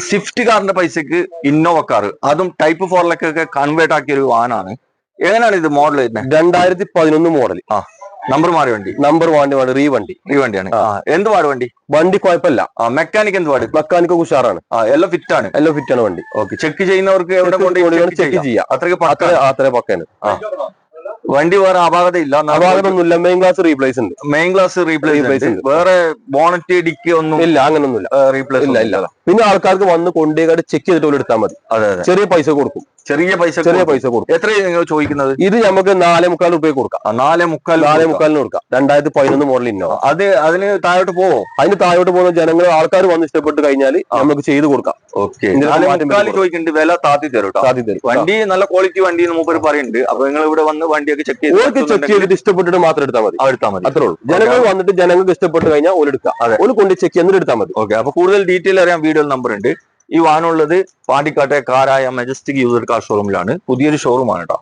Swift കാറിന്റെ പൈസക്ക് Innova car, അതും ടൈപ്പ് 4 കൺവേർട്ട് ആക്കിയ ഒരു വാഹനമാണ്. എങ്ങനെയാണ് ഇത് മോഡൽ വരുന്നത്? 2011 മോഡൽ. നമ്പർ മാറി വണ്ടി. നമ്പർ റീ വണ്ടിയാണ്. എന്ത് പാട് വണ്ടി? വണ്ടി കുഴപ്പമില്ല. മെക്കാനിക് എന്ത് പാട്? മെക്കാനിക് ഉഷാറാണ്. എല്ലാം ഫിറ്റ് ആണ് വണ്ടി. ഓക്കെ. ചെക്ക് ചെയ്യുന്നവർക്ക് എവിടെ കൊണ്ട് ചെക്ക് ചെയ്യാം. അത്ര പക്കാണ്. വണ്ടി വേറെ അപാകത ഇല്ല. അപാകതൊന്നുമില്ല. മെയിൻ ഗ്ലാസ് റീപ്ലേസ് ഉണ്ട്. വേറെ ബോണറ്റ് ഡിക്കി ഒന്നും ഇല്ല. അങ്ങനൊന്നുമില്ല. റീപ്ലേസ് ഇല്ല. പിന്നെ ആൾക്കാർക്ക് വന്ന് കൊണ്ടേക്കാട് ചെക്ക് ചെയ്തിട്ട് എടുത്താൽ മതി. ചെറിയ പൈസ കൊടുക്കും. ചെറിയ പൈസ കൊടുക്കും. എത്ര നിങ്ങൾ ചോദിക്കുന്നത്? ഇത് നമുക്ക് 4.25 രൂപ കൊടുക്കാം. 4.25 കൊടുക്കാം. 2011 മോഡൽ ഇന്നോവ. അതിന് താഴോട്ട് പോവോ? അതിന് താഴോട്ട് പോകുന്ന ജനങ്ങൾ ആൾക്കാർ വന്ന് ഇഷ്ടപ്പെട്ട് കഴിഞ്ഞാൽ നമുക്ക് ചെയ്ത് കൊടുക്കാം. ഓക്കെ. ചോദിക്കുന്നുണ്ട്, വില താത്തി തരും. വണ്ടി നല്ല ക്വാളിറ്റി വണ്ടി മൂപ്പര് പറയുന്നുണ്ട്. അപ്പൊ നിങ്ങൾ ഇവിടെ വന്ന് വണ്ടിയൊക്കെ ചെക്ക് ചെയ്തിട്ട് ഇഷ്ടപ്പെട്ടിട്ട് മാത്രം എടുത്താൽ മതി. അത്രേ ഉള്ളൂ. ജനങ്ങൾ വന്നിട്ട് ജനങ്ങൾക്ക് ഇഷ്ടപ്പെട്ട് കഴിഞ്ഞാൽ ഓല് എടുക്കാം. ഓല് കൊണ്ട് ചെക്ക് ചെയ്തിട്ട് എടുത്താൽ മതി. ഓക്കെ. അപ്പൊ കൂടുതൽ ഡീറ്റെയിൽ അറിയാൻ വീഡിയോ നമ്പർ ഉണ്ട്. ഈ വാഹനമുള്ളത് പാണ്ടിക്കാട്ടെ കാരായ മെജസ്റ്റിക് യൂസർ കാർ ഷോറൂമിലാണ്. പുതിയൊരു ഷോറൂമാണ് കേട്ടോ.